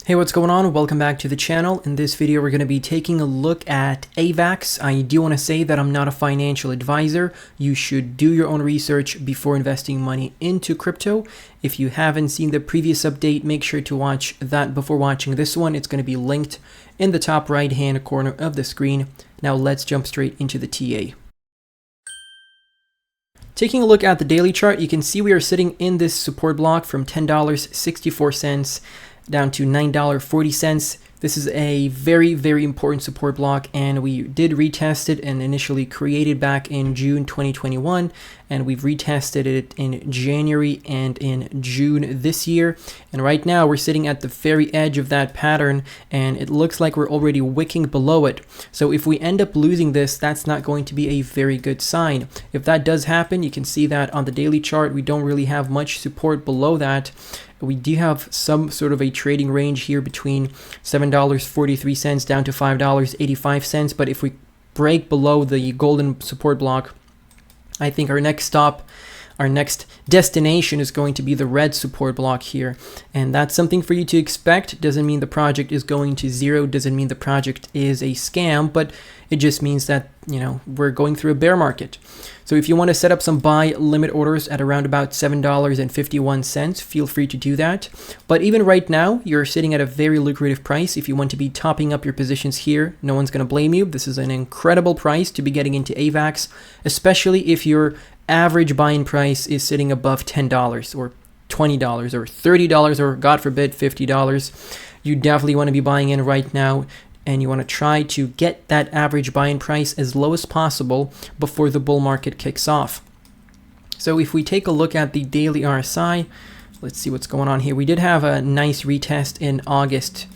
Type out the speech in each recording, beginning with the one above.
Hey, what's going on? Welcome back to the channel. In this video, we're going to be taking a look at Avax. I do want to say that I'm not a financial advisor. You should do your own research before investing money into crypto. If you haven't seen the previous update, make sure to watch that before watching this one. It's going to be linked in the top right-hand corner of the screen. Now let's jump straight into the TA. Taking a look at the daily chart, you can see we are sitting in this support block from $10.64 down to $9.40. This is a very, very important support block, and we did retest it and initially created back in June 2021, and we've retested it in January and in June this year. And right now we're sitting at the very edge of that pattern, and it looks like we're already wicking below it. So if we end up losing this, that's not going to be a very good sign. If that does happen, you can see that on the daily chart, we don't really have much support below that. We do have some sort of a trading range here between $7.43 down to $5.85. But if we break below the golden support block, I think our next stop, our next destination is going to be the red support block here. And that's something for you to expect. Doesn't mean the project is going to zero, doesn't mean the project is a scam, but it just means that, we're going through a bear market. So if you want to set up some buy limit orders at around about $7.51, feel free to do that. But even right now, you're sitting at a very lucrative price. If you want to be topping up your positions here, no one's going to blame you. This is an incredible price to be getting into Avax, especially if your average buying price is sitting above $10 or $20 or $30 or, God forbid, $50. You definitely want to be buying in right now, and you want to try to get that average buying price as low as possible before the bull market kicks off. So if we take a look at the daily RSI, let's see what's going on here. We did have a nice retest in August,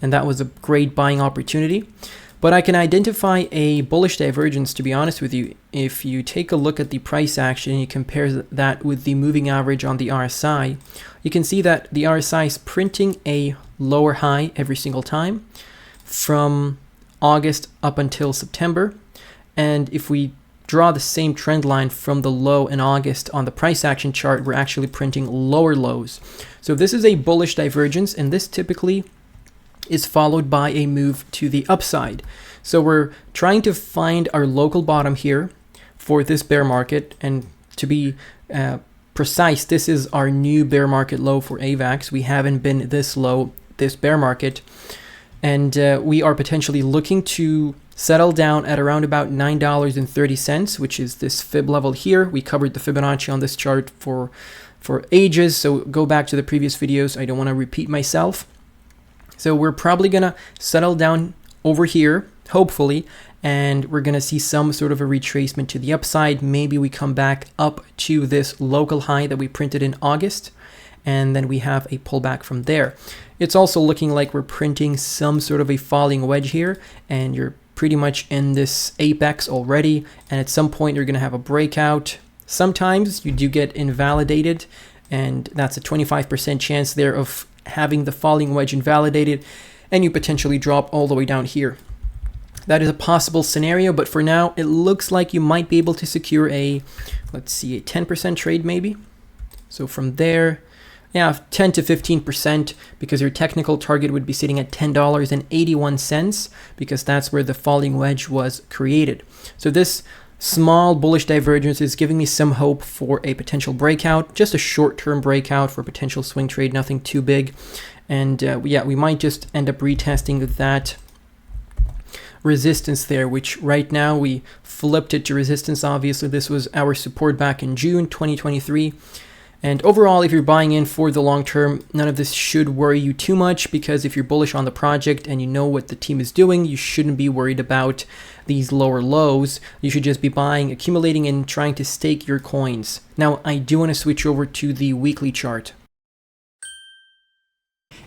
and that was a great buying opportunity. But I can identify a bullish divergence, to be honest with you. If you take a look at the price action and you compare that with the moving average on the RSI, you can see that the RSI is printing a lower high every single time from August up until September. And if we draw the same trend line from the low in August on the price action chart, we're actually printing lower lows. So this is a bullish divergence, and this typically is followed by a move to the upside. So we're trying to find our local bottom here for this bear market, and to be precise, this is our new bear market low for Avax. We haven't been this low this bear market, and we are potentially looking to settle down at around about $9.30, which is this fib level here. We covered the Fibonacci on this chart for ages, so go back to the previous videos. I don't want to repeat myself. So we're probably going to settle down over here, hopefully, and we're going to see some sort of a retracement to the upside. Maybe we come back up to this local high that we printed in August, and then we have a pullback from there. It's also looking like we're printing some sort of a falling wedge here, and you're pretty much in this apex already, and at some point you're going to have a breakout. Sometimes you do get invalidated, and that's a 25% chance there of having the falling wedge invalidated, and you potentially drop all the way down here. That is a possible scenario, but for now it looks like you might be able to secure a, let's see, a 10% trade maybe. So from there, yeah, 10 to 15%, because your technical target would be sitting at $10.81, because that's where the falling wedge was created. So this small bullish divergence is giving me some hope for a potential breakout, just a short-term breakout for a potential swing trade, nothing too big. And yeah, we might just end up retesting that resistance there, which right now we flipped it to resistance. Obviously, this was our support back in June 2023. And overall, if you're buying in for the long term, none of this should worry you too much, because if you're bullish on the project and you know what the team is doing, you shouldn't be worried about these lower lows. You should just be buying, accumulating, and trying to stake your coins. Now, I do want to switch over to the weekly chart.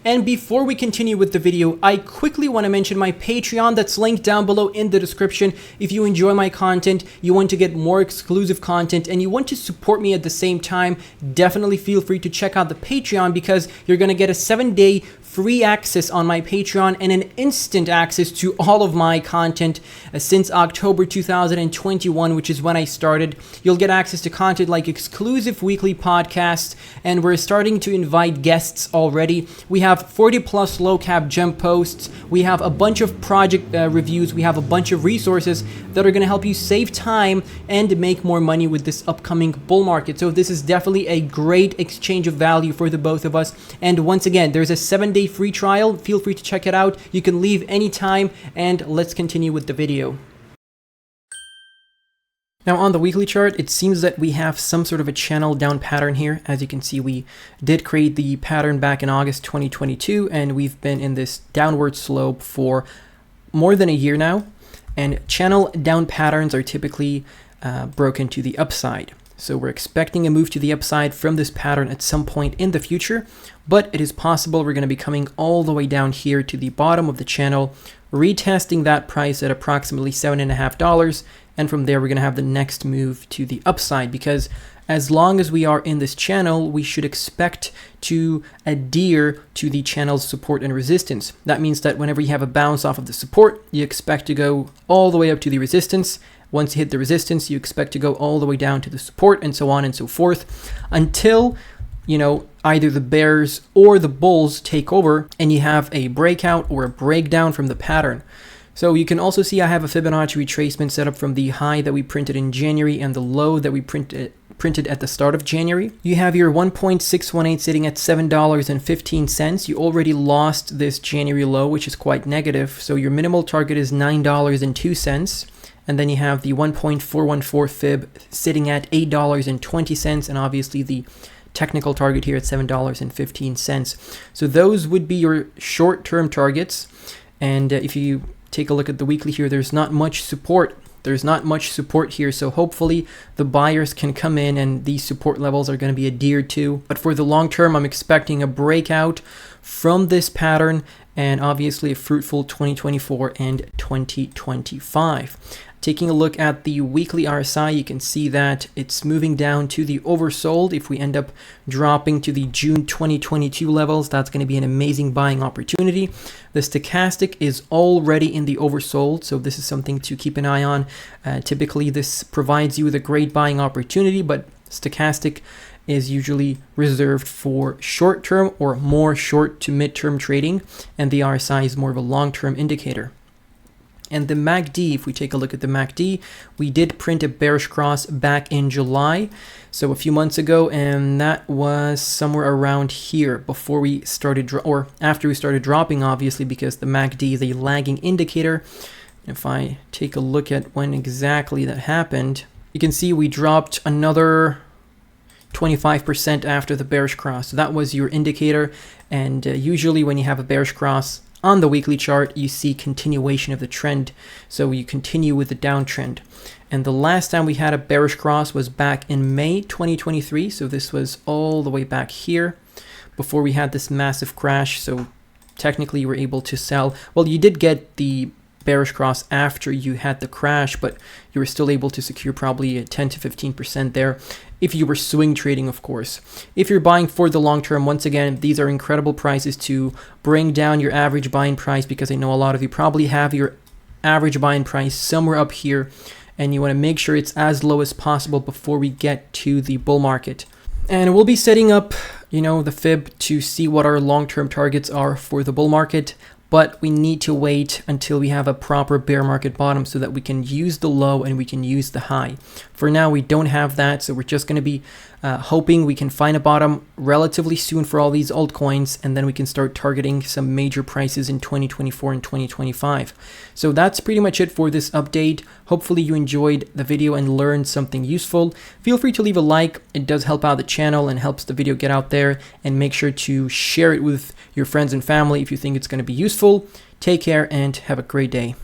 And before we continue with the video, I quickly want to mention my Patreon that's linked down below in the description. If you enjoy my content, you want to get more exclusive content, and you want to support me at the same time, definitely feel free to check out the Patreon, because you're going to get a 7-day free access on my Patreon and an instant access to all of my content since October 2021, which is when I started. You'll get access to content like exclusive weekly podcasts, and we're starting to invite guests already. We have 40 plus low cap gem posts. We have a bunch of project reviews. We have a bunch of resources that are going to help you save time and make more money with this upcoming bull market. So this is definitely a great exchange of value for the both of us. And once again, there's a 7-day free trial. Feel free to check it out. You can leave anytime, and let's continue with the video. Now on the weekly chart, it seems that we have some sort of a channel down pattern here. As you can see, we did create the pattern back in August 2022, and we've been in this downward slope for more than a year now. And channel down patterns are typically broken to the upside. So we're expecting a move to the upside from this pattern at some point in the future, but it is possible we're going to be coming all the way down here to the bottom of the channel, retesting that price at approximately $7.50, and from there we're going to have the next move to the upside, because as long as we are in this channel, we should expect to adhere to the channel's support and resistance. That means that whenever you have a bounce off of the support, you expect to go all the way up to the resistance. Once you hit the resistance, you expect to go all the way down to the support, and so on and so forth, until, you know, either the bears or the bulls take over and you have a breakout or a breakdown from the pattern. So you can also see I have a Fibonacci retracement set up from the high that we printed in January and the low that we printed at the start of January. You have your 1.618 sitting at $7.15. You already lost this January low, which is quite negative. So your minimal target is $9.02. And then you have the 1.414 fib sitting at $8.20, and obviously the technical target here at $7.15. So those would be your short-term targets. And if you take a look at the weekly here, there's not much support. There's not much support here, so hopefully the buyers can come in and these support levels are going to be adhered to. But for the long term, I'm expecting a breakout from this pattern and obviously a fruitful 2024 and 2025. Taking a look at the weekly RSI, you can see that it's moving down to the oversold. If we end up dropping to the June 2022 levels, that's going to be an amazing buying opportunity. The stochastic is already in the oversold, so this is something to keep an eye on. Typically, this provides you with a great buying opportunity, but stochastic is usually reserved for short-term or more short to mid-term trading, and the RSI is more of a long-term indicator. And the MACD, if we take a look at the MACD, we did print a bearish cross back in July, so a few months ago, and that was somewhere around here before we started, or after we started dropping, obviously, because the MACD is a lagging indicator. If I take a look at when exactly that happened, you can see we dropped another 25% after the bearish cross. So that was your indicator, and usually when you have a bearish cross on the weekly chart, you see continuation of the trend, so you continue with the downtrend. And the last time we had a bearish cross was back in May 2023, so this was all the way back here before we had this massive crash. So technically you were able to sell. Well, you did get the bearish cross after you had the crash, but you were still able to secure probably a 10 to 15% there if you were swing trading, of course. If you're buying for the long term, once again, these are incredible prices to bring down your average buying price, because I know a lot of you probably have your average buying price somewhere up here and you want to make sure it's as low as possible before we get to the bull market. And we'll be setting up, the fib to see what our long-term targets are for the bull market. But we need to wait until we have a proper bear market bottom so that we can use the low and we can use the high. For now, we don't have that, so we're just going to be hoping we can find a bottom relatively soon for all these altcoins, and then we can start targeting some major prices in 2024 and 2025. So that's pretty much it for this update. Hopefully you enjoyed the video and learned something useful. Feel free to leave a like. It does help out the channel and helps the video get out there, and make sure to share it with your friends and family if you think it's going to be useful. Take care and have a great day.